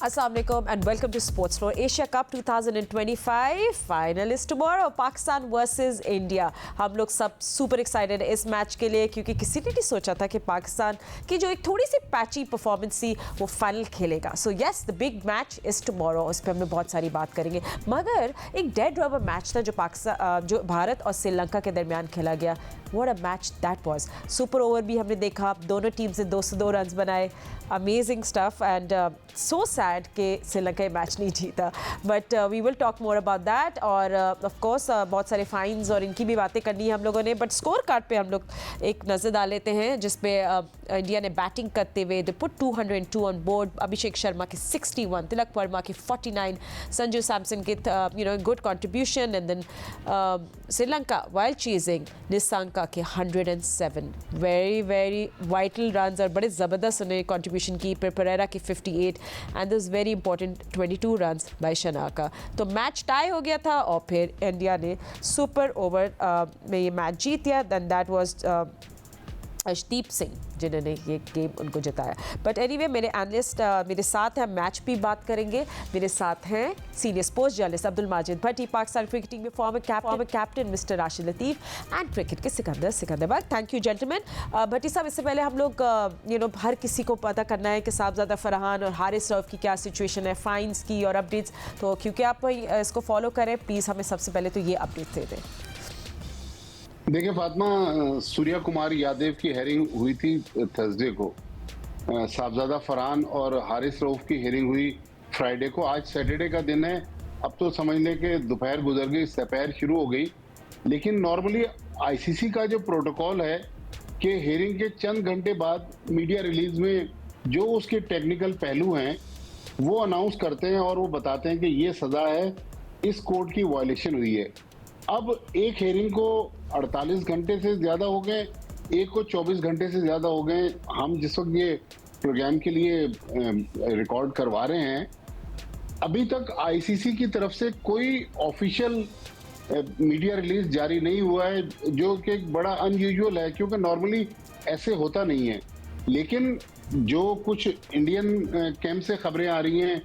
Assalamu alaikum and welcome to Sports Floor. Asia Cup 2025 final is tomorrow. Pakistan versus India. हम लोग सब super excited है इस match के लिए क्योंकि किसी ने नहीं सोचा था कि पाकिस्तान की जो एक थोड़ी सी पैची परफॉर्मेंस थी वो फाइनल खेलेगा. So yes, the big match is tomorrow. उस पर हम लोग बहुत सारी बात करेंगे. मगर एक डेड रबर मैच था जो भारत और श्रीलंका के दरमियान खेला गया. What a match that was. Super over भी हमने देखा, दोनों टीम से 202 रन बनाए. Amazing stuff and so sad कि श्रीलंका मैच नहीं जीता. But we will talk more about that और of course बहुत सारे फाइन्स और इनकी भी बातें करनी है हम लोगों ने. बट स्कोर कार्ड पे हम लोग एक नज़र डाल लेते हैं जिसपे इंडिया ने बैटिंग करते हुए they put 202 on board. Abhishek Sharma के 61, तिलक वर्मा के 49, संजू सैमसन के good contribution and then Sri Lanka while chasing Nissanka के 107 वेरी वाइटल रन्स और बड़े ज़बरदस्त उन्हें कंट्रीब्यूशन की. पेरेरा के 58 and this very important 22 runs by Shanaka. तो मैच टाई हो गया था और फिर इंडिया ने सुपर ओवर में ये मैच जीत लिया. Then that was Arshdeep Singh जिन्होंने ये गेम उनको जिताया. बट एनीवे मेरे एनालिस्ट मेरे साथ हैं, मैच भी बात करेंगे. मेरे साथ हैं senior sports journalist Abdul Majid Bhatti, Pakistan cricket team में former captain mister Rashid Latif and cricket के सिकंदर. Thank you gentleman. Bhatti sahab, इससे पहले हम लोग हर किसी को पता करना है कि साहबजादा फरहान और हारिस रऊफ की क्या सिचुएशन है, फाइन्स की और अपडेट्स. तो क्योंकि आप इसको फॉलो करें प्लीज़ हमें सबसे पहले तो ये अपडेट दे दें. देखिए फातिमा, सूर्या कुमार यादव की हेयरिंग हुई थी थर्सडे को. साहबजादा फरहान और हारिस रऊफ की हेयरिंग हुई फ्राइडे को. आज सैटरडे का दिन है. अब तो समझ लें कि दोपहर गुजर गई, दोपहर शुरू हो गई. लेकिन नॉर्मली आईसीसी का जो प्रोटोकॉल है कि हेयरिंग के चंद घंटे बाद मीडिया रिलीज में जो उसके टेक्निकल पहलू हैं वो अनाउंस करते हैं और वो बताते हैं कि ये सज़ा है, इस कोड की वायलेशन हुई है. अब एक हेयरिंग को 48 घंटे से ज़्यादा हो गए, एक को 24 घंटे से ज़्यादा हो गए. हम जिस वक्त ये प्रोग्राम के लिए रिकॉर्ड करवा रहे हैं, अभी तक आईसीसी की तरफ से कोई ऑफिशियल मीडिया रिलीज जारी नहीं हुआ है, जो कि बड़ा अनयूजुअल है क्योंकि नॉर्मली ऐसे होता नहीं है. लेकिन जो कुछ इंडियन कैंप से खबरें आ रही हैं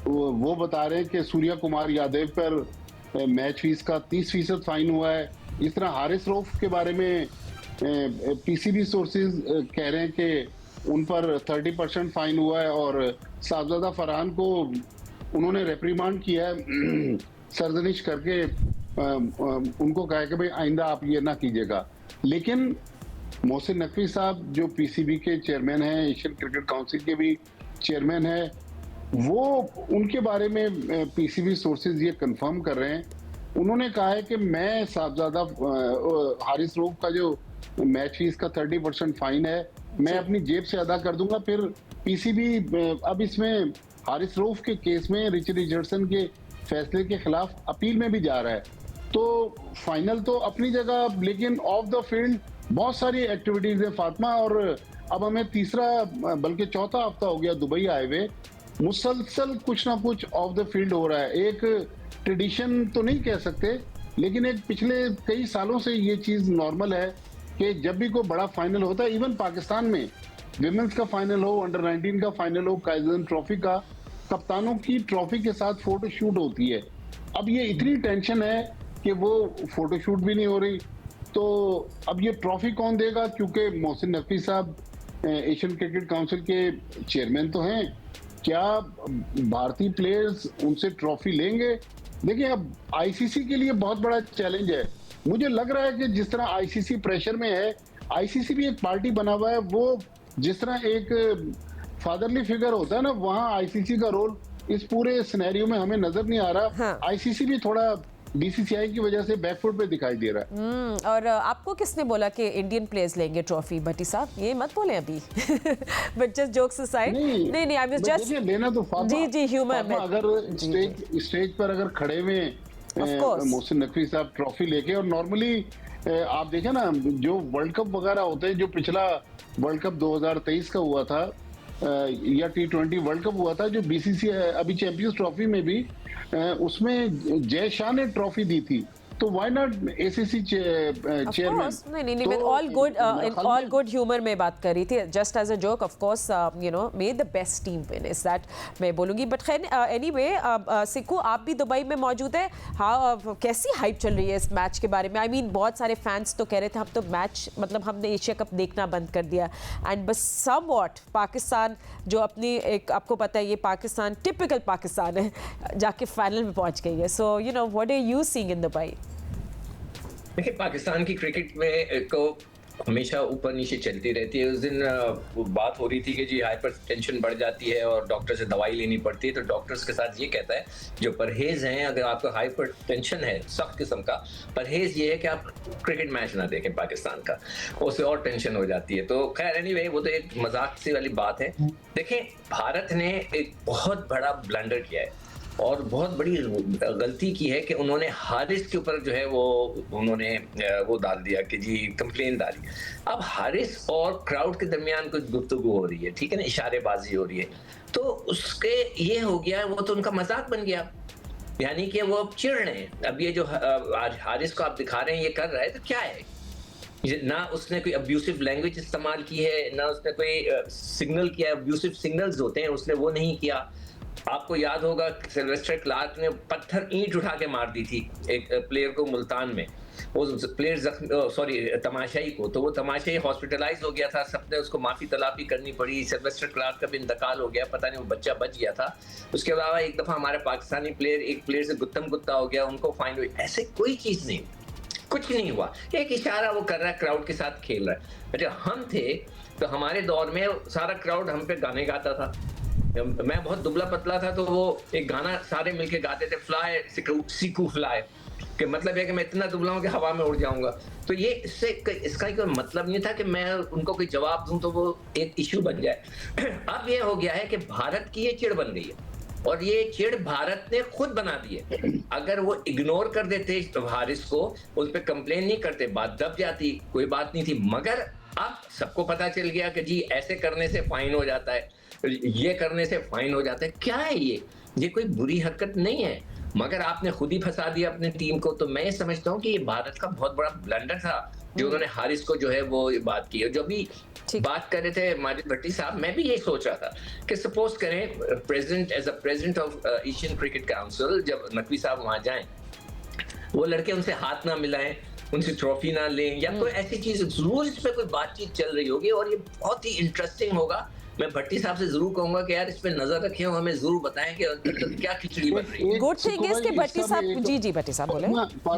वो बता रहे हैं कि सूर्या कुमार यादव पर मैच फीस का 30% फाइन हुआ है. इस तरह हारिस रऊफ के बारे में पीसीबी सोर्सेज कह रहे हैं कि उन पर 30% फाइन हुआ है और साहबजादा फरहान को उन्होंने रेप्रीमांड किया है सरजनिश करके. उनको कहा है कि भाई आइंदा आप ये ना कीजिएगा. लेकिन मोहसिन नकवी साहब जो पीसीबी के चेयरमैन हैं, एशियन क्रिकेट काउंसिल के भी चेयरमैन हैं, वो उनके बारे में पीसीबी सोर्सेज ये कंफर्म कर रहे हैं. उन्होंने कहा है कि मैं साहबजादा हारिस रऊफ का जो मैच फीस का 30% फाइन है मैं अपनी जेब से अदा कर दूंगा. फिर पीसीबी अब इसमें हारिस रऊफ के केस में रिचर्ड रिचर्डसन के फैसले के खिलाफ अपील में भी जा रहा है. तो फाइनल तो अपनी जगह, लेकिन ऑफ द फील्ड बहुत सारी एक्टिविटीज है फातिमा. और अब हमें तीसरा बल्कि चौथा हफ्ता हो गया दुबई आए हुए, मुसलसल कुछ ना कुछ ऑफ द फील्ड हो रहा है. एक ट्रेडिशन तो नहीं कह सकते, लेकिन एक पिछले कई सालों से ये चीज़ नॉर्मल है कि जब भी कोई बड़ा फाइनल होता है, इवन पाकिस्तान में विमेंस का फाइनल हो, अंडर 19 का फाइनल हो, काइजन ट्रॉफी का, कप्तानों की ट्रॉफी के साथ फोटो शूट होती है. अब ये इतनी टेंशन है कि वो फोटो शूट भी नहीं हो रही. तो अब ये ट्रॉफी कौन देगा, क्योंकि मोहसिन नकवी साहब एशियन क्रिकेट काउंसिल के चेयरमैन तो हैं, क्या भारतीय प्लेयर्स उनसे ट्रॉफी लेंगे? देखिए, अब आईसीसी के लिए बहुत बड़ा चैलेंज है. मुझे लग रहा है कि जिस तरह आईसीसी प्रेशर में है, आईसीसी भी एक पार्टी बना हुआ है. वो जिस तरह एक फादरली फिगर होता है ना, वहाँ आईसीसी का रोल इस पूरे सिनेरियो में हमें नजर नहीं आ रहा. हाँ. आईसीसी भी थोड़ा बीसीसीआई की वजह से बैकफुट पे दिखाई दे रहा है. और आपको किसने बोला कि इंडियन प्लेयर्स लेंगे ट्रॉफी? भट्टी साहब ये मत बोले अभी. बट जस्ट जोक्स असाइड, नहीं आई वाज जस्ट लेना तो जी ह्यूमर में. अगर स्टेज पर अगर खड़े हुए मोहसिन नकवी साहब ट्रॉफी लेके, और नॉर्मली आप देखें ना जो वर्ल्ड कप वगैरह होते हैं, जो पिछला वर्ल्ड कप 2023 का हुआ था या T20 वर्ल्ड कप हुआ था, जो बीसीसीआई अभी चैंपियंस ट्रॉफी में भी उसमें जय शाह ने ट्रॉफी दी थी. तो why not ACC Of chairman? course, नहीं तो with all good मेरे in ख्याल all में good humor में बात कर रही थी, just as a joke, of course, may the best team win is that मैं बोलूँगी, but खैर anyway, सिक्कू आप भी दुबई में मौजूद है, हाँ कैसी हाइप चल रही है इस मैच के बारे में? I mean बहुत सारे फैंस तो कह रहे थे हम तो मैच मतलब हमने एशिया कप देखना बंद कर दिया, एंड बस समवॉट पाकिस्तान जो अपनी एक आपको पता है ये पाकिस्तान टिपिकल पाकिस्तान है जाके फाइनल में पहुंच गई है, so you know what are you seeing in Dubai? देखिए, पाकिस्तान की क्रिकेट में को हमेशा ऊपर नीचे चलती रहती है। उस दिन बात हो रही थी कि जी हाइपर टेंशन बढ़ जाती है और डॉक्टर से दवाई लेनी पड़ती है, तो डॉक्टर्स के साथ ये कहता है जो परहेज हैं, अगर आपका हाइपर टेंशन है सख्त किस्म का, परहेज ये है कि आप क्रिकेट मैच ना देखें पाकिस्तान का, उससे और टेंशन हो जाती है। तो खैर एनीवे वो तो एक मजाक सी वाली बात है। देखें, भारत ने एक बहुत बड़ा ब्लंडर किया है और बहुत बड़ी गलती की है कि उन्होंने हारिस के ऊपर जो है वो उन्होंने वो डाल दिया कि जी कंप्लेन डाली। अब हारिस और क्राउड के दरमियान कुछ गुफ्तगू हो रही है, ठीक है ना, इशारेबाजी हो रही है, तो उसके ये हो गया, वो तो उनका मजाक बन गया, यानी कि वो अब चिढ़ रहे हैं। अब ये जो आज हारिस को आप दिखा रहे हैं ये कर रहा है, तो क्या है, ना उसने कोई अब्यूसिव लैंग्वेज इस्तेमाल की है, ना उसने कोई सिग्नल किया, अब्यूसिव सिग्नल्स होते हैं, उसने वो नहीं किया। आपको याद होगा सिल्वेस्टर क्लार्क ने पत्थर ईंट उठा के मार दी थी एक प्लेयर को मुल्तान में, वो प्लेयर सॉरी तमाशाई को, तो वो तमाशाई हॉस्पिटलाइज हो गया था, सबने उसको माफी तलाफी करनी पड़ी, सिल्वेस्टर क्लार्क का भी इंतकाल हो गया, पता नहीं वो बच्चा बच गया था। उसके अलावा एक दफा हमारे पाकिस्तानी प्लेयर एक प्लेयर से गुत्तम गुत्ता हो गया, उनको फाइन हुई। ऐसे कोई चीज नहीं, कुछ नहीं हुआ, एक इशारा वो कर रहा है, क्राउड के साथ खेल रहा है। जब हम थे तो हमारे दौर में सारा क्राउड हम पे गाने गाता था, मैं बहुत दुबला पतला था तो वो एक गाना सारे मिलके गाते थे, फ्लाई सीकू फ्लाई, कि मतलब है कि मैं इतना दुबला हूं कि हवा में उड़ जाऊंगा। तो ये इसका कोई मतलब नहीं था कि मैं उनको कोई जवाब दूं तो वो एक इश्यू बन जाए। अब ये हो गया है कि भारत की ये चिढ़ बन गई है और ये चिढ़ भारत ने खुद बना दी है। अगर वो इग्नोर कर देते हारिस को, उस पर कंप्लेन नहीं करते, बात दब जाती, कोई बात नहीं थी। मगर अब सबको पता चल गया कि जी ऐसे करने से फाइन हो जाता है, ये करने से फाइन हो जाता है। क्या है ये कोई बुरी हरकत नहीं है, मगर आपने खुद ही फंसा दिया अपनी टीम को। तो मैं समझता हूँ कि ये भारत का बहुत बड़ा ब्लंडर था जो उन्होंने हारिस को जो है वो बात की। जो भी बात कर रहे थे माजिद भट्टी साहब, मैं भी यही सोच रहा था कि सपोज करें president as a president of Asian cricket council, जब नकवी साहब वहां जाएं, वो लड़के उनसे हाथ ना मिलाएं, उनसे ट्रॉफी ना लें, या कोई ऐसी चीज जरूर इस पे कोई बातचीत चल रही होगी और ये बहुत ही इंटरेस्टिंग होगा। मैं भट्टी साहब से जरूर कहूंगा कि यार इस पे नजर रखें और हमें जरूर बताएं कि क्या खिचड़ी बन रही है। गुड थिंग इज कि भट्टी साहब जी भट्टी साहब बोले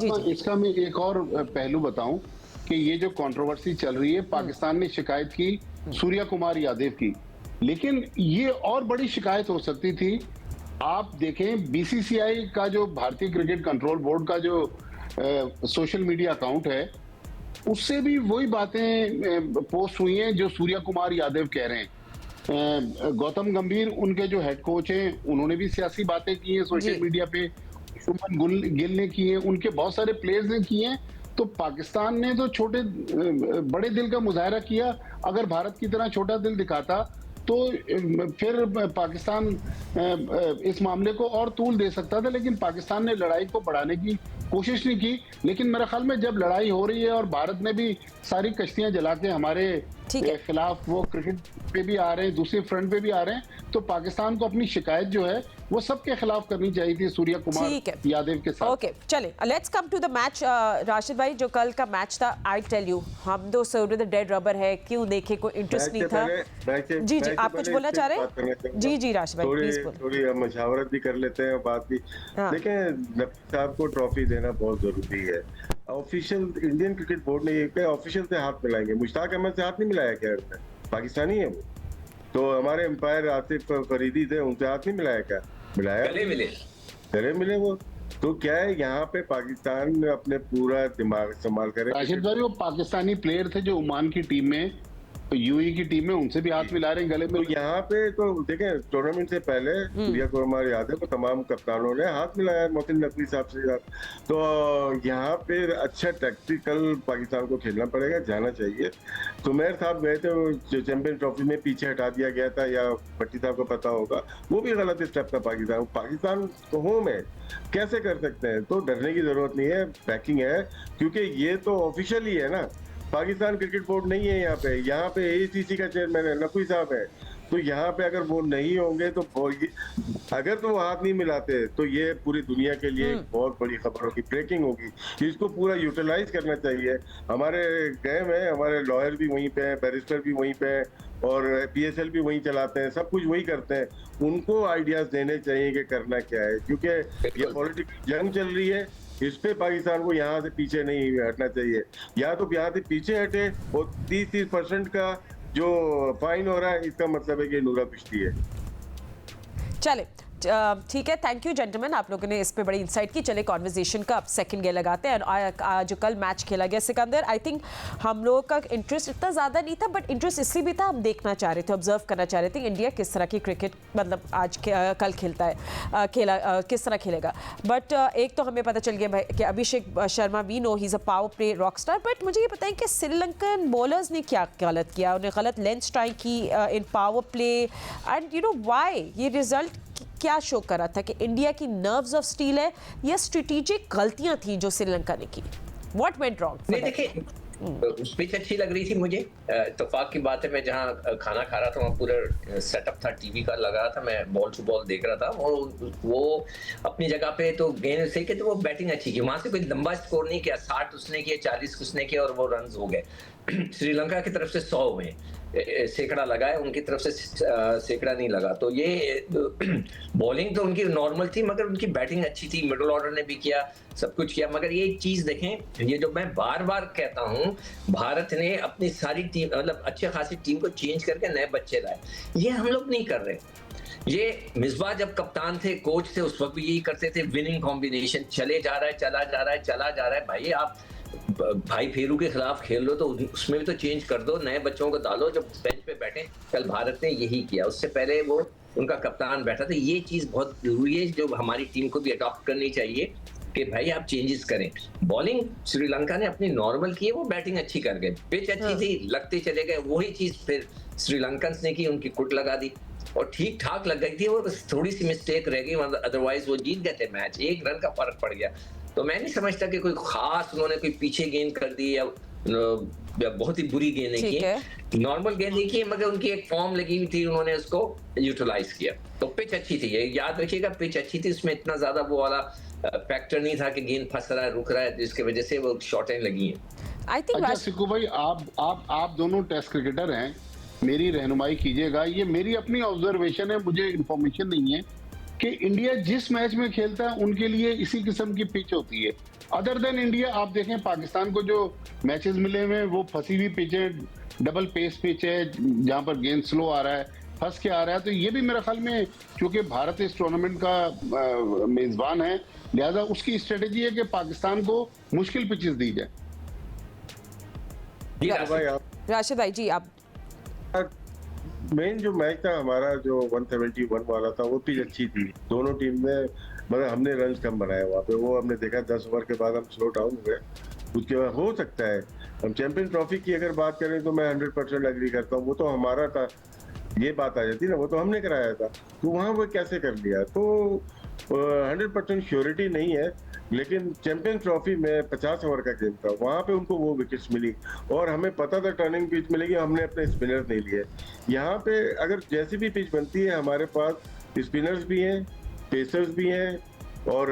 जी। इसका मैं एक और पहलू बताऊं कि ये जो कंट्रोवर्सी चल रही है, पाकिस्तान ने शिकायत की सूर्या कुमार यादव की, लेकिन ये और बड़ी शिकायत हो सकती थी। आप देखें बीसीसीआई का जो भारतीय क्रिकेट कंट्रोल बोर्ड का जो सोशल मीडिया अकाउंट है, उससे भी वही बातें पोस्ट हुई हैं जो सूर्या कुमार यादव कह रहे हैं। गौतम गंभीर उनके जो हेड कोच हैं, उन्होंने भी सियासी बातें की हैं सोशल मीडिया पे, शुभमन गिल ने की हैं, उनके बहुत सारे प्लेयर्स ने की हैं। तो पाकिस्तान ने तो बड़े दिल का मुजाहरा किया। अगर भारत की तरह छोटा दिल दिखाता तो फिर पाकिस्तान इस मामले को और तूल दे सकता था, लेकिन पाकिस्तान ने लड़ाई को बढ़ाने की कोशिश नहीं की। लेकिन मेरे ख्याल में जब लड़ाई हो रही है और भारत ने भी सारी कश्तियां जला के हमारे खिलाफ वो क्रिकेट पे भी आ रहे हैं, दूसरे फ्रंट पे भी आ रहे हैं, तो पाकिस्तान को अपनी शिकायत जो है वो सबके खिलाफ करनी चाहिए थी सूर्या कुमार यादव के साथ। ओके, चले let's come to the match. Rashid भाई, जो कल का मैच था, आई टेल यू, हम दो सौ द डेड रबर है, क्यों देखे, कोई इंटरेस्ट नहीं था। जी जी, आप कुछ बोलना चाह रहे हैं? जी जी राशिद भाई प्लीज बोलो। थोड़ी मशावरत भी कर लेते हैं, बात भी। देखिए, नकवी साहब को ट्रॉफी देना बहुत जरूरी है। ऑफिशियल इंडियन क्रिकेट बोर्ड ने ये ऑफिशियल से हाथ मिलाएंगे, मुश्ताक अहमद से हाथ नहीं मिलाया क्या? पाकिस्तानी है वो, तो हमारे एम्पायर आसिफ फरीदी थे, उनसे हाथ नहीं मिलाया क्या? मिलाया, गले मिले वो। तो क्या है, यहाँ पे पाकिस्तान अपने पूरा दिमाग इस्तेमाल करे। राशिद भाई, वो पाकिस्तानी प्लेयर थे जो ओमान की टीम में यूएई की टीम में उनसे भी हाथ मिला रहे हैं गले में। तो यहाँ पे तो देखें, टूर्नामेंट से पहले सूर्या कुमार यादव को तमाम कप्तानों ने हाथ मिलाया मोहसिन नकवी साहब से। तो यहाँ पे अच्छा टैक्टिकल पाकिस्तान को खेलना पड़ेगा, जाना चाहिए। सुमेर साहब गए थे जो चैंपियन ट्रॉफी में, पीछे हटा दिया गया था, या भट्टी साहब को पता होगा, वो भी गलत स्टेप था। पाकिस्तान तो होम है, कैसे कर सकते हैं? तो डरने की जरूरत नहीं है, बैकिंग है, क्योंकि ये तो ऑफिशियल ही है ना। पाकिस्तान क्रिकेट बोर्ड नहीं है यहाँ पे एआईसीसी का चेयरमैन है, नकवी साहब है। तो यहाँ पे अगर वो नहीं होंगे तो अगर तो वो हाथ नहीं मिलाते तो ये पूरी दुनिया के लिए एक बहुत बड़ी खबर होगी, ब्रेकिंग होगी। इसको पूरा यूटिलाइज करना चाहिए। हमारे गए में हमारे लॉयर भी वहीं पे हैं, बैरिस्टर भी वहीं पे हैं, और पीएसएल भी वहीं चलाते हैं, सब कुछ वही करते हैं। उनको आइडियाज देने चाहिए कि करना क्या है, क्योंकि ये पॉलिटिकल जंग चल रही है। इस पे पाकिस्तान को यहाँ से पीछे नहीं हटना चाहिए। या तो यहाँ से पीछे हटे, और 30% का जो फाइन हो रहा है, इसका मतलब है कि नूरा पिछती है। चले ठीक है, थैंक यू जेंटलमैन, आप लोगों ने इस पे बड़ी इंसाइट की। चले कॉन्वर्जेशन का अब सेकंड गेयर लगाते हैं। जो कल मैच खेला गया सिकंदर, आई थिंक हम लोगों का इंटरेस्ट इतना ज़्यादा नहीं था, बट इंटरेस्ट इसलिए भी था, हम देखना चाह रहे थे, ऑब्जर्व करना चाह रहे थे इंडिया किस तरह की क्रिकेट मतलब आज कल खेलता है, किस तरह खेलेगा। बट एक तो हमें पता चल गया भाई कि Abhishek Sharma, we know he is a power play rock star, but मुझे ये बताएं कि श्रीलंकन बॉलर्स ने क्या गलत किया? उन्हें गलत लेंथ स्ट्राइक की in power play, and you know why ये रिजल्ट क्या शो कर रहा था कि इंडिया की नर्व्स ऑफ स्टील है या स्ट्रेटेजिक गलतियां थी जो श्रीलंका ने की? What went wrong? नहीं देखिए, पिच अच्छी लग रही थी मुझे। इत्तेफाक की बात है, मैं जहाँ खाना खा रहा था वहाँ पूरा सेटअप था, टीवी का लगा रहा था, मैं बॉल टू बॉल देख रहा था। और वो अपनी जगह पे तो गेंद सही के, तो वो बैटिंग अच्छी की। वहां से कोई लंबा स्कोर नहीं किया, 60 उसने किया, 40 उसने किया, और वो रन हो गए। श्रीलंका की तरफ से 100 हुए, सैकड़ा लगा है, उनकी तरफ से सैकड़ा नहीं लगा। तो ये बॉलिंग तो उनकी नॉर्मल थी, मगर उनकी बैटिंग अच्छी थी। मिडिल ऑर्डर ने भी किया, सब कुछ किया। मगर ये एक चीज देखें, ये जो मैं बार बार कहता हूं, भारत ने अपनी सारी टीम, मतलब अच्छी खासी टीम को चेंज करके नए बच्चे लाए। ये हम लोग नहीं कर रहे। ये मिसबा जब कप्तान थे, कोच थे, उस वक्त भी यही करते थे, विनिंग कॉम्बिनेशन, चले जा रहा है, चला जा रहा है, चला जा रहा है। भाई आप भाई फेरू के खिलाफ खेल लो तो उसमें भी तो चेंज कर दो, नए बच्चों को डालो जो बेंच पे बैठे। कल भारत ने यही किया, उससे पहले वो उनका कप्तान बैठा था। ये चीज बहुत जरूरी है जो हमारी टीम को भी अडॉप्ट करनी चाहिए कि भाई आप चेंजेस करें। बॉलिंग श्रीलंका ने अपनी नॉर्मल की है, वो बैटिंग अच्छी कर गए, पिच अच्छी थी, लगते चले गए। वही चीज फिर श्रीलंकन ने की, उनकी कुट लगा दी और ठीक ठाक लग गई थी। वो थोड़ी सी मिस्टेक रह गई, अदरवाइज वो जीत गए थे मैच। 1 रन का फर्क पड़ गया। तो मैं नहीं समझता कि कोई खास उन्होंने कोई पीछे गेंद कर दी या बहुत ही बुरी गेंदें की। नॉर्मल गेंदें की, मगर उनकी एक फॉर्म लगी हुई थी, उन्होंने उसको यूटिलाइज किया। तो पिच अच्छी थी, ये याद रखिएगा, पिच अच्छी थी। उसमें इतना ज्यादा वो वाला फैक्टर नहीं था कि गेंद फंस रहा है, रुक रहा है, जिसकी वजह से वो शॉटें लगी हैं। आई थिंक अच्छा सिक्कू भाई, आप दोनों टेस्ट क्रिकेटर हैं, मेरी रहनुमाई कीजिएगा। ये मेरी अपनी ऑब्जर्वेशन है, मुझे इंफॉर्मेशन नहीं है कि इंडिया जिस मैच में खेलता है उनके लिए इसी किस्म की पिच होती है। अदर देन इंडिया, आप देखें पाकिस्तान को जो मैचेस मिले हुए, वो फंसी हुई पिच है, डबल पेस पिच है, जहां पर गेंद स्लो आ रहा है, फंस के आ रहा है। तो ये भी मेरे ख्याल में, क्योंकि भारत इस टूर्नामेंट का मेजबान है, लिहाजा उसकी स्ट्रेटेजी है कि पाकिस्तान को मुश्किल पिचेस दी जाए। राशिद भाई जी, आप मेन जो मैच था हमारा, जो 171 वाला था, वो पिच अच्छी थी। दोनों टीम में मतलब हमने रन कम बनाए वहाँ पे, वो हमने देखा 10 ओवर के बाद हम स्लो डाउन हुए। उसके बाद हो सकता है हम चैंपियन ट्रॉफी की अगर बात करें तो मैं 100% एग्री करता हूँ, वो तो हमारा था, ये बात आ जाती ना, वो तो हमने कराया था। तो वहाँ वो कैसे कर लिया? तो 100% श्योरिटी नहीं है, लेकिन चैंपियन ट्रॉफी में 50 ओवर का गेम था, वहां पे उनको वो विकेट्स मिली और हमें पता था टर्निंग पिच मिलेगी, हमने अपने स्पिनर नहीं लिए। यहाँ पे अगर जैसी भी पिच बनती है, हमारे पास स्पिनर्स भी हैं, पेसर्स भी हैं, और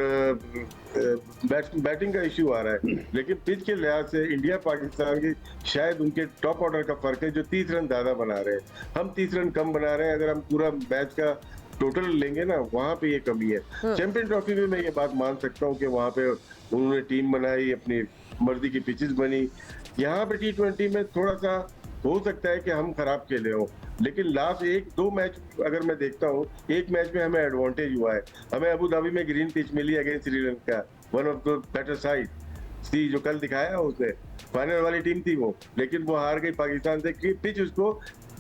बैटिंग का इश्यू आ रहा है। लेकिन पिच के लिहाज से इंडिया पाकिस्तान की शायद उनके टॉप ऑर्डर का फर्क है, जो 30 रन ज्यादा बना रहे हैं, हम 30 रन कम बना रहे हैं। अगर हम पूरा मैच का टोटल लेंगे ना, वहां पे ये कमी है। चैंपियन ट्रॉफी में मैं ये बात मान सकता हूँ कि वहां पे उन्होंने टीम बनाई, अपनी मर्जी की पिचेस बनी। यहाँ पे T20 में थोड़ा सा हो सकता है कि हम खराब खेले हो, लेकिन लास्ट 1-2 मैच अगर मैं देखता हूँ, एक मैच में हमें एडवांटेज हुआ है। हमें अबू धाबी में ग्रीन पिच मिली against Sri Lanka, one of the better side. थी जो कल दिखाया उसने, फाइनल वाली टीम थी वो, लेकिन वो हार गई पाकिस्तान से कि पिच उसको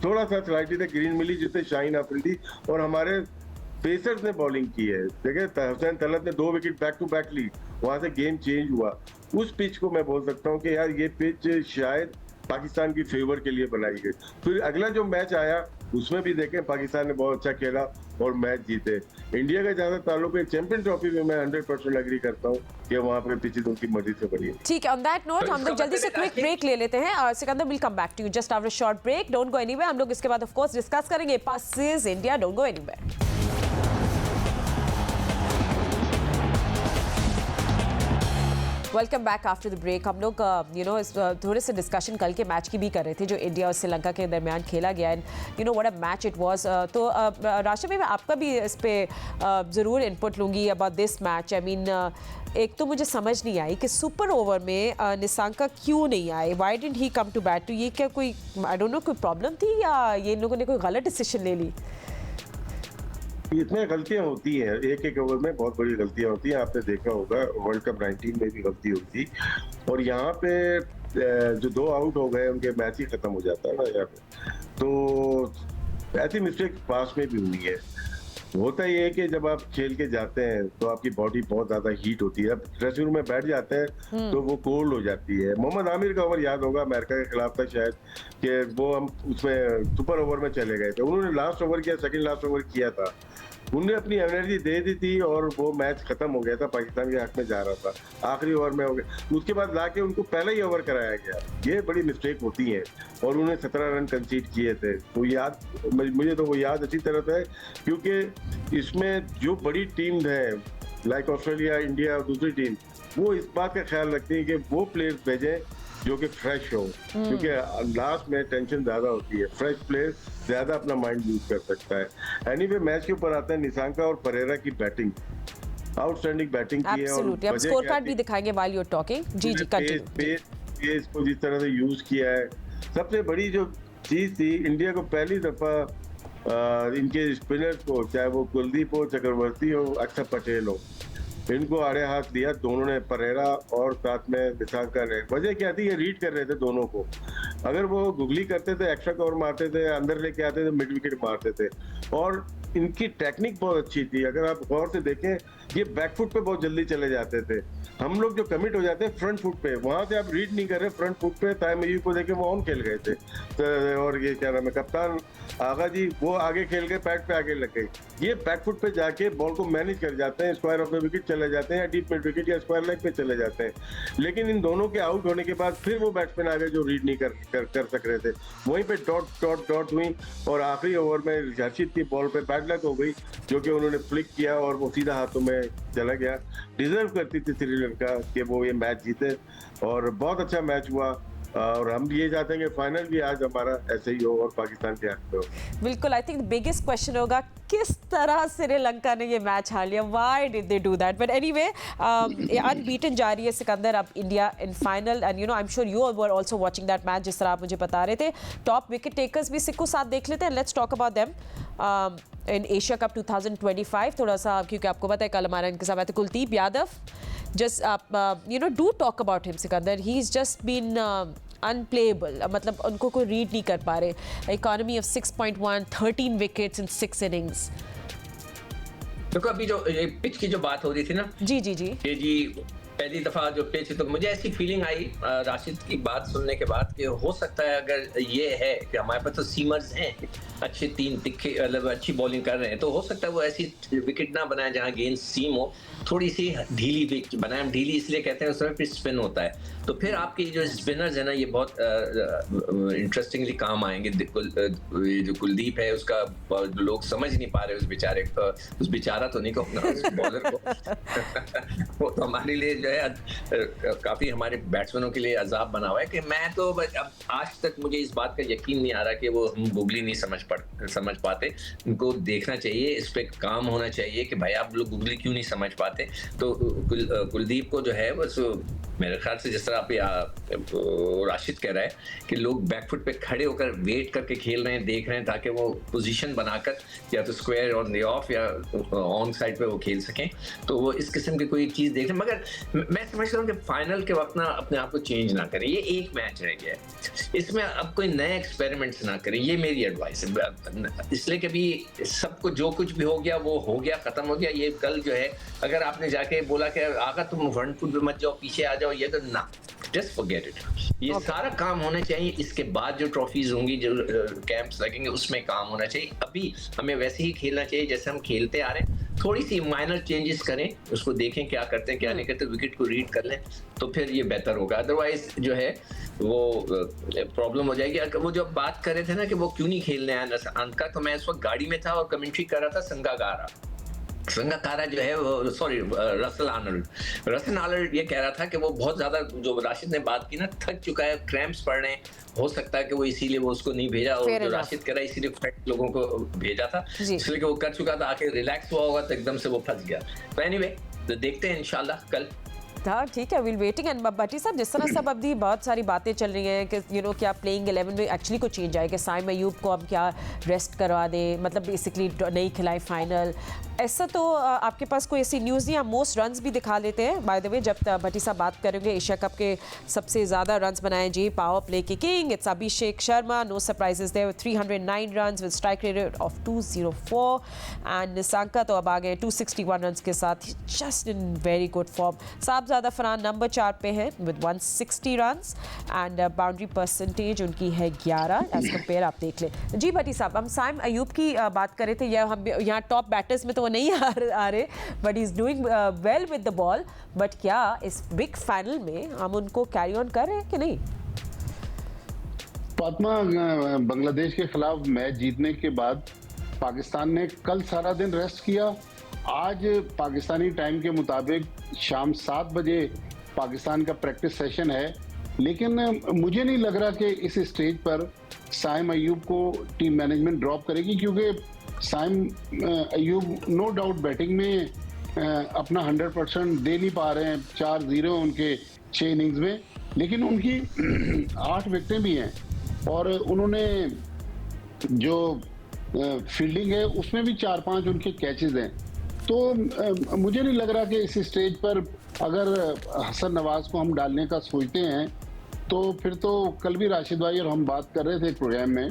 थोड़ा सा स्लाइटली तक ग्रीन मिली जिससे शाइन अफरीदी और हमारे पेसर्स ने बॉलिंग की है। देखिए हुसैन तलत ने 2 विकेट बैक टू बैक ली, वहां से गेम चेंज हुआ। उस पिच को मैं बोल सकता हूँ कि यार ये पिच शायद पाकिस्तान की फेवर के लिए बनाई गई। फिर अगला जो मैच आया उसमें भी देखें पाकिस्तान ने बहुत अच्छा खेला और मैच जीते। इंडिया का ज्यादा ताल्लुक है चैंपियन ट्रॉफी में, मैं 100% एग्री करता हूँ कि वहाँ पे पिच उनकी मर्जी से बनी है। ठीक है, ऑन दैट नोट हम लोग जल्दी से क्विक ब्रेक ले लेते हैं और Sikandar will come back to you just after short break. Don't go anywhere. हम लोग इसके बाद ऑफ कोर्स डिस्कस करेंगे versus India. Don't go anywhere. Welcome back after the break. हम लोग थोड़े से डिस्कशन कल के मैच की भी कर रहे थे जो इंडिया और श्रीलंका के दरमियान खेला गया and what a match it was. तो राशिद भाई मैं आपका भी इस पे ज़रूर इनपुट लूँगी about this match. I mean एक तो मुझे समझ नहीं आई कि सुपर ओवर में निशांका क्यों नहीं आए, why didn't he come to bat. तो ये क्या कोई आई डोंट नो कोई प्रॉब्लम थी या ये इन लोगों ने कोई गलत डिसीजन ले ली? इतने गलतियां होती हैं, एक ओवर में बहुत बड़ी गलतियां होती हैं। आपने देखा होगा वर्ल्ड कप 19 में भी गलती हुई थी और यहाँ पे जो 2 आउट हो गए उनके मैच ही खत्म हो जाता है ना यहाँ पे। तो ऐसी मिस्टेक पास में भी हुई है। होता ये है कि जब आप खेल के जाते हैं तो आपकी बॉडी बहुत ज्यादा हीट होती है। अब ड्रेसिंग रूम में बैठ जाते हैं तो वो कोल्ड हो जाती है। मोहम्मद आमिर का ओवर याद होगा अमेरिका के खिलाफ था शायद, कि वो हम उसमें सुपर ओवर में चले गए थे। उन्होंने लास्ट ओवर किया, सेकंड लास्ट ओवर किया था, उनने अपनी एनर्जी दे दी थी और वो मैच खत्म हो गया था, पाकिस्तान के हक में जा रहा था। आखिरी ओवर में हो गया, उसके बाद लाके उनको पहला ही ओवर कराया गया। ये बड़ी मिस्टेक होती है और उन्हें 17 रन कंसीड किए थे। तो याद मुझे तो वो याद अच्छी तरह से है क्योंकि इसमें जो बड़ी टीम है लाइक ऑस्ट्रेलिया, इंडिया और दूसरी टीम, वो इस बात का ख्याल रखती है कि वो प्लेयर्स भेजें जो कि फ्रेश हो, क्योंकि लास्ट में टेंशन ज्यादा होती है। फ्रेश प्लेयर ज्यादा अपना माइंड यूज कर सकता है। एनीवे मैच के ऊपर आता है निशांका और परेरा की बैटिंग, आउटस्टैंडिंग बैटिंग की है। एब्सोल्युटली, हम स्कोर कार्ड भी दिखाएंगे व्हाइल यू आर टॉकिंग। जी जी कंटिन्यू। इसको जिस तरह से यूज किया है, सबसे बड़ी जो चीज थी, इंडिया को पहली दफा इनके स्पिनर्स को, चाहे वो कुलदीप हो, चक्रवर्ती हो, अक्षर पटेल हो, इनको आड़े हाथ लिया दोनों ने, परेरा और साथ में निशांका ने। वजह क्या थी, ये रीड कर रहे थे दोनों को। अगर वो गुगली करते थे, एक्स्ट्रा कवर मारते थे, अंदर लेके आते थे, मिड विकेट मारते थे। और इनकी टेक्निक बहुत अच्छी थी। अगर आप गौर से देखें, ये बैकफुट पे बहुत जल्दी चले जाते थे। हम लोग जो कमिट हो जाते हैं फ्रंट फुट पे, वहां से आप रीड नहीं कर रहे, फ्रंट फुट पे ताइम अयूब को देखे वो ऑन खेल गए थे। तो और ये क्या नाम है, कप्तान आगा जी, वो आगे खेल गए, पैड पे आगे लग गए। ये बैकफुट पे जाके बॉल को मैनेज कर जाते हैं, स्क्वायर ऑफ द विकेट चले जाते हैं या डीप मिड विकेट या स्क्वायर लेग पे चले जाते हैं। लेकिन इन दोनों के आउट होने के बाद फिर वो बैट्समैन आ गए जो रीड नहीं कर सक रहे थे। वहीं पे डॉट हुई और आखिरी ओवर में हर्षित की बॉल पे बैड लक हो गई, जो कि उन्होंने फ्लिक किया और वो सीधा हाथों में चला गया। डिजर्व करती थी श्रीलंका कि वो ये मैच जीते और बहुत अच्छा मैच हुआ। और हम ये चाहते हैं कि फाइनल भी आज हमारा ऐसे ही हो और पाकिस्तान के हाथ में हो। बिल्कुल, आई थिंक बिगेस्ट क्वेश्चन होगा किस तरह श्रीलंका ने ये मैच हार लिया, why did they do that. But anyway unbeaten जा रही है सिकंदर अब India in final and I am sure you were also watching that match जिस तरह आप मुझे बता रहे थे। टॉप विकेट टेकर्स भी सिक्को साथ देख लेते हैं, let's talk about them in Asia cup 2025। थोड़ा सा क्योंकि आपको पता है कल हमारा इनके साथ कुलदीप यादव, जस्ट आप do talk about him Sikandar. He is just been unplayable, मतलब उनको कोई रीड नहीं कर पा रहे। Economy of 6.1, 13 wickets in 6 innings. देखो अभी जो पिच की जो बात हो रही थी ना, जी जी जी ये जी पहली दफा जो पिच, तो मुझे ऐसी फीलिंग आई राशिद की बात सुनने के बाद कि हो सकता है अगर ये है कि हमारे पास तो सीमर्स हैं अच्छे, 3 तिखे, मतलब अच्छी बॉलिंग कर रहे हैं, तो हो सकता है वो ऐसी विकेट ना बनाए जहां गेंद सीम हो, थोड़ी सी ढीली विकेट बनाए। हम ढीली इसलिए कहते हैं उस समय फिर स्पिन होता है। तो फिर आपके जो स्पिनर्स है ना, ये बहुत इंटरेस्टिंग काम आएंगे। ये जो कुलदीप है उसका लोग समझ नहीं पा रहे, उस बेचारे को, उस बेचारा तो नहीं कहूँगा, उस बॉलर को वो तो हमारे लिए जो है काफी हमारे बैट्समैनों के लिए अजाब बना हुआ है कि मैं तो अब आज तक मुझे इस बात का यकीन नहीं आ रहा कि वो हम गूगली नहीं समझ पाते। उनको देखना चाहिए, इस पे काम होना चाहिए कि भाई आप लोग गूगली क्यों नहीं समझ पाते। तो कुलदीप को जो है बस मेरे ख्याल से जिस तरह आप राशिद कह रहा है कि लोग बैकफुट पे खड़े होकर वेट करके खेल रहे हैं, देख रहे हैं, ताकि वो पोजीशन बनाकर या तो स्क्वायर ऑन द ऑफ या ऑन साइड पे वो खेल सकें। तो वो इस किस्म की कोई चीज़ देख रहे हैं। मगर मैं समझता हूँ कि फाइनल के वक्त ना अपने आप को चेंज ना करें, ये एक मैच रह गया है, इसमें अब कोई नए एक्सपेरिमेंट्स ना करें, ये मेरी एडवाइस है। इसलिए कभी सबको जो कुछ भी हो गया वो हो गया, खत्म हो गया। ये कल जो है अगर आपने जाके बोला कि आगा तुम फ्रंट फुट पे मत जाओ, पीछे आ जाओ, ये तो ना, जस्ट फॉरगेट इट। ये सारा काम होना चाहिए, इसके बाद जो ट्रॉफीज होंगी, जो कैंप्स लगेंगे, उसमें काम होना चाहिए। अभी हमें वैसे ही खेलना चाहिए जैसे हम खेलते आ रहे हैं, थोड़ी सी माइनर चेंजेस करें, उसको देखें क्या करते हैं क्या नहीं करते, विकेट को रीड कर लें तो फिर ये बेहतर होगा। अदरवाइज जो है वो प्रॉब्लम हो जाएगी। वो जो बात कर रहे थे ना कि वो क्यों नहीं खेलने आया अंका, तो मैं इस वक्त गाड़ी में था और कमेंट्री कर रहा था संगाकारा जो है वो, सॉरी, रसल आर्नल्ड ये कह रहा था कि वो बहुत ज्यादा, जो राशिद ने बात की ना, थक चुका है, क्रैम्प्स पड़ रहे हैं, हो सकता है कि वो इसीलिए वो उसको नहीं भेजा, और जो राशिद कह रहा है इसीलिए फ्रेंड लोगों को भेजा था, इसलिए कि वो कर चुका था, आके रिलैक्स हुआ होगा तो एकदम से वो फंस गया। तो एनीवे, तो देखते हैं इंशाल्लाह कल। हाँ ठीक है, विल वेटिंग। एंड भट्टी साहब, जिस तरह सब अभी बहुत सारी बातें चल रही हैं कि क्या प्लेइंग 11 में एक्चुअली को चेंज आए कि साइम अयूब को अब क्या रेस्ट करवा दें, मतलब बेसिकली नहीं खिलाए फाइनल, ऐसा तो आपके पास कोई ऐसी न्यूज़ नहीं? आप मोस्ट रन्स भी दिखा लेते हैं बाय द वे, जब भट्टी साहब बात करेंगे एशिया कप के सबसे ज़्यादा रन्स बनाए जी पावर प्ले के king, it's Abhishek Sharma, no surprises there, 309 runs with strike rate of 204, and Nissanka तो अब आ गए 261 रन्स के साथ, just in very good form. Sahibzada Farhan number 4 पे हैं विद 160 रन्स, एंड बाउंड्री परसेंटेज उनकी है 11 एज कम्पेयर, आप देख लें जी। भट्टी साहब, हम साइम अयूब की बात कर रहे थे, या हम यहाँ टॉप बैटर्स में तो नहीं आ रहे, but he is doing well with the ball, but क्या इस बिग फाइनल में हम उनको कैरी ऑन कर रहे हैं कि नहीं? फातिमा, बांग्लादेश के खिलाफ मैच जीतने के बाद पाकिस्तान ने कल सारा दिन रेस्ट किया। आज पाकिस्तानी टाइम के मुताबिक शाम 7 बजे पाकिस्तान का प्रैक्टिस सेशन है, लेकिन मुझे नहीं लग रहा कि इस स्टेज पर साइम अयूब को टीम मैनेजमेंट ड्रॉप करेगी, क्योंकि Saim Ayub no doubt batting में अपना 100% दे नहीं पा रहे हैं। 4-0 उनके 6 इनिंग्स में, लेकिन उनकी 8 विकेटें भी हैं, और उन्होंने जो फील्डिंग है उसमें भी 4-5 उनके कैचेस हैं। तो मुझे नहीं लग रहा कि इस स्टेज पर अगर हसन नवाज को हम डालने का सोचते हैं, तो फिर तो कल भी राशिद भाई और हम बात कर रहे थे एक प्रोग्राम में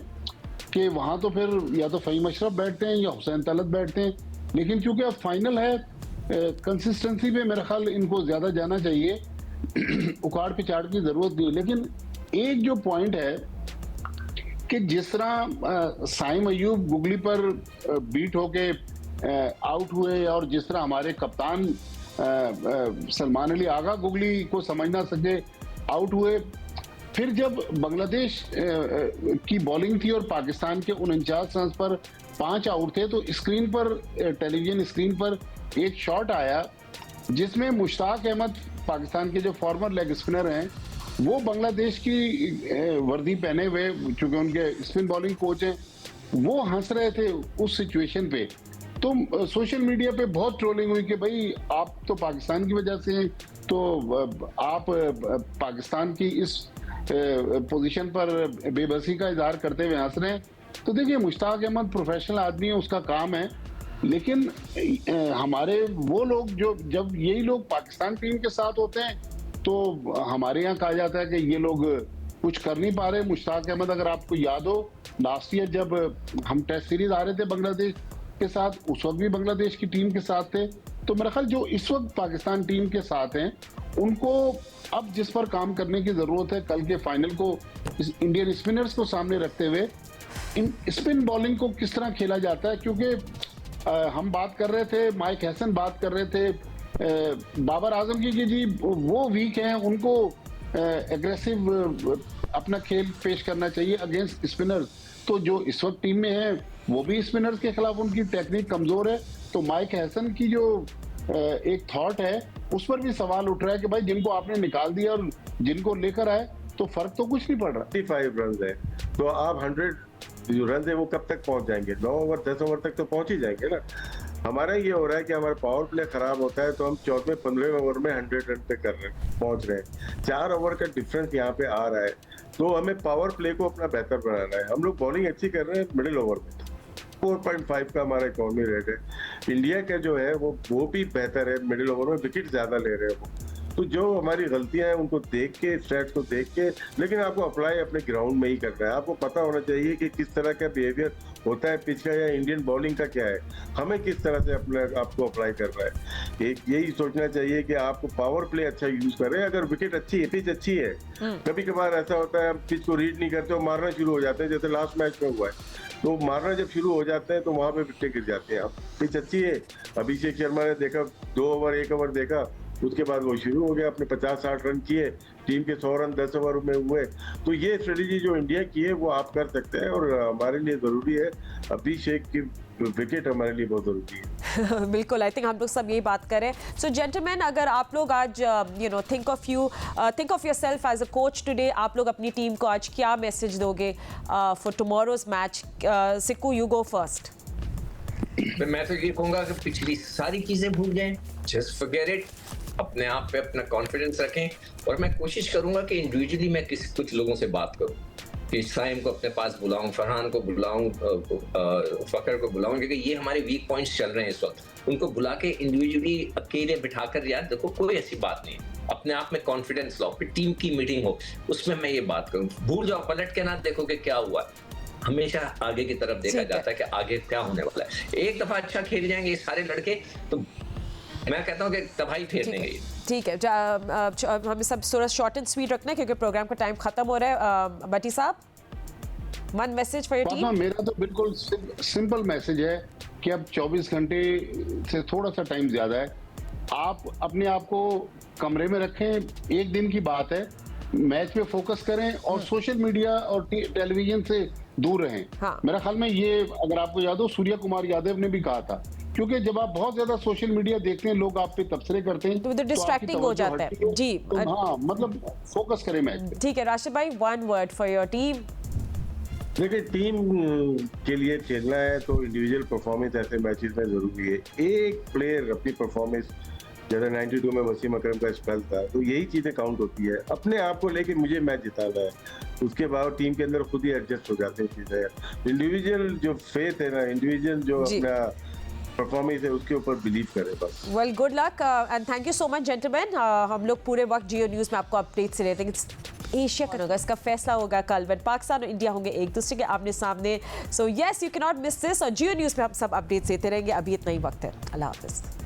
कि वहाँ तो फिर या तो फ़हीम अशरफ बैठते हैं या हुसैन तलत बैठते हैं, लेकिन क्योंकि अब फाइनल है, कंसिस्टेंसी पे मेरा ख्याल इनको ज़्यादा जाना चाहिए, उखाड़ पिछाड़ की ज़रूरत नहीं। लेकिन एक जो पॉइंट है कि जिस तरह साइम अयूब गुगली पर बीट होके आउट हुए, और जिस तरह हमारे कप्तान सलमान अली आगा गुगली को समझ ना सके आउट हुए, फिर जब बांग्लादेश की बॉलिंग थी और पाकिस्तान के 49 रन पर 5 आउट थे, तो स्क्रीन पर, टेलीविजन स्क्रीन पर एक शॉट आया जिसमें मुश्ताक अहमद, पाकिस्तान के जो फॉर्मर लेग स्पिनर हैं, वो बांग्लादेश की वर्दी पहने हुए, चूंकि उनके स्पिन बॉलिंग कोच हैं, वो हंस रहे थे उस सिचुएशन पे। तो सोशल मीडिया पे बहुत ट्रोलिंग हुई कि भाई आप तो पाकिस्तान की वजह से हैं, तो आप पाकिस्तान की इस पोजीशन पर बेबसी का इजहार करते हुए हंस रहे हैं। तो देखिए, मुश्ताक अहमद प्रोफेशनल आदमी है, उसका काम है, लेकिन हमारे वो लोग जो, जब यही लोग पाकिस्तान टीम के साथ होते हैं तो हमारे यहाँ कहा जाता है कि ये लोग कुछ कर नहीं पा रहे। मुश्ताक अहमद, अगर आपको याद हो, लास्ट ईयर जब हम टेस्ट सीरीज आ रहे थे बांग्लादेश के साथ, उस वक्त भी बांग्लादेश की टीम के साथ थे। तो मेरा ख्याल जो इस वक्त पाकिस्तान टीम के साथ हैं, उनको अब जिस पर काम करने की ज़रूरत है, कल के फाइनल को इंडियन स्पिनर्स को सामने रखते हुए इन स्पिन बॉलिंग को किस तरह खेला जाता है। क्योंकि हम बात कर रहे थे, माइक हैसन बात कर रहे थे बाबर आजम की कि जी वो वीक हैं, उनको एग्रेसिव अपना खेल पेश करना चाहिए अगेंस्ट स्पिनर्स। तो जो इस वक्त टीम में है वो भी स्पिनर्स के खिलाफ उनकी टेक्निक कमज़ोर है। तो माइक हैसन की जो एक थॉट है, उस पर भी सवाल उठ रहा है कि भाई जिनको आपने निकाल दिया और जिनको लेकर आए, तो फर्क तो कुछ नहीं पड़ रहा। 55 रन है, तो आप 100 जो रन है वो कब तक पहुंच जाएंगे? 9 ओवर 10 ओवर तक तो पहुंच ही जाएंगे ना। हमारा ये हो रहा है कि हमारा पावर प्ले खराब होता है, तो हम 14-15 ओवर में 100 रन पे पहुंच रहे हैं। 4 ओवर का डिफरेंस यहाँ पे आ रहा है, तो हमें पावर प्ले को अपना बेहतर बनाना है। हम लोग बॉलिंग अच्छी कर रहे हैं मिडिल ओवर में, 4.5 का हमारा इकोनॉमी रेट है। इंडिया का जो है वो भी बेहतर है, मिडिल ओवर में विकेट ज्यादा ले रहे हैं वो। तो जो हमारी गलतियां हैं उनको देख के, स्टैट्स को देख के, लेकिन आपको अप्लाई अपने ग्राउंड में ही करना है। आपको पता होना चाहिए कि किस तरह का बिहेवियर होता है पिच का, या इंडियन बॉलिंग का क्या है, हमें किस तरह से अपने आपको अप्लाई करना है। एक यही सोचना चाहिए कि आपको पावर प्ले अच्छा यूज करें। अगर विकेट अच्छी है, पिच अच्छी है, कभी कभार ऐसा होता है हम पिच को रीड नहीं करते और मारना शुरू हो जाते हैं, जैसे लास्ट मैच में हुआ है। तो मारना जब शुरू हो जाते हैं तो वहां पे विकेट गिर जाते हैं। अब पिच अच्छी है, अभिषेक शर्मा ने देखा 2 ओवर 1 ओवर देखा, उसके बाद वो शुरू हो गया, अपने 50-60 रन किए, टीम के 100 रन 10 ओवर में हुए। तो ये स्ट्रेटेजी जो इंडिया की है वो आप कर सकते हैं, और हमारे लिए जरूरी है अभिषेक की विकेट हमारे लिए बहुत जरूरी है। बिल्कुल, आई थिंक हम लोग सब यही बात करें। सो जेंटलमैन, अगर आप लोग आज think of yourself as a coach today, आप लोग अपनी टीम को आज क्या मैसेज दोगे for tomorrow's match? Sikku, you go first. मैं तो ये कहूंगा कि पिछली सारी चीजें भूल जाएं, जस्ट फॉरगेट इट, अपने आप पे अपना कॉन्फिडेंस रखें। और मैं कोशिश करूंगा कि इंडिविजुअली मैं कुछ लोगों से बात करूं, कि साइम को अपने पास बुलाऊं, फरहान को बुलाऊं, फकर को बुलाऊं, क्योंकि ये हमारे वीक पॉइंट्स चल रहे हैं इस वक्त। उनको बुला के इंडिविजुअली अकेले बिठाकर, यार देखो कोई ऐसी बात नहीं, अपने आप में कॉन्फिडेंस लाओ, फिर टीम की मीटिंग हो, उसमें मैं ये बात करूं। भूल जाओ, पलट के ना देखो कि क्या हुआ, हमेशा आगे की तरफ देखा जाता है कि आगे क्या होने वाला है। एक दफा अच्छा खेल जाएंगे ये सारे लड़के, तो मैं कहता हूँ कि तबाही फेर देंगे। ठीक है, हमें सब थोड़ा शॉर्ट एंड स्वीट रखना है क्योंकि प्रोग्राम का टाइम खत्म हो रहा है। भट्टी साहब, one message for your team. मेरा तो बिल्कुल सिंपल मैसेज है कि अब 24 घंटे से थोड़ा सा टाइम ज्यादा है, आप अपने आप को कमरे में रखें, एक दिन की बात है, मैच पे फोकस करें और सोशल मीडिया और टेलीविजन से दूर रहें। हाँ। मेरा ख्याल में ये, अगर आपको याद हो, सूर्य कुमार यादव ने भी कहा था, क्योंकि जब आप बहुत ज्यादा सोशल मीडिया देखते हैं, लोग आप पे तबसरे करते हैं, तो डिस्ट्रैक्टिंग हो जाता है जी। तो हाँ, मतलब फोकस करें मैच पे। ठीक है राशिद भाई, one word for your team. देखिए, टीम के लिए खेलना है तो इंडिविजुअल परफॉर्मेंस ऐसे मैचेस में जरूरी है। एक प्लेयर अपनी परफॉर्मेंस, जैसे 92 में वसीम अकरम का स्पेल था, तो यही चीजें काउंट होती है। अपने आप को लेके मुझे मैच जिताना है, उसके बाद टीम के अंदर खुद ही एडजस्ट हो जाते हैं चीजें। इंडिविजुअल जो फेथ है ना, इंडिविजुअल जो अपना परफॉर्मेंस है, उसके ऊपर बिलीव करें बस। Well, good luck and thank you so much gentleman. हम लोग पूरे वक्त जियो न्यूज़ में आपको अपडेट से रहते हैं। एशिया का होगा, इसका फैसला होगा कल, when पाकिस्तान और इंडिया होंगे एक दूसरे के आमने सामने। So yes, you can not miss this, और जियो न्यूज़ में हम सब अपडेट्स देते रहेंगे। अभी इतना ही वक्त है। अल्लाह हाफिज़।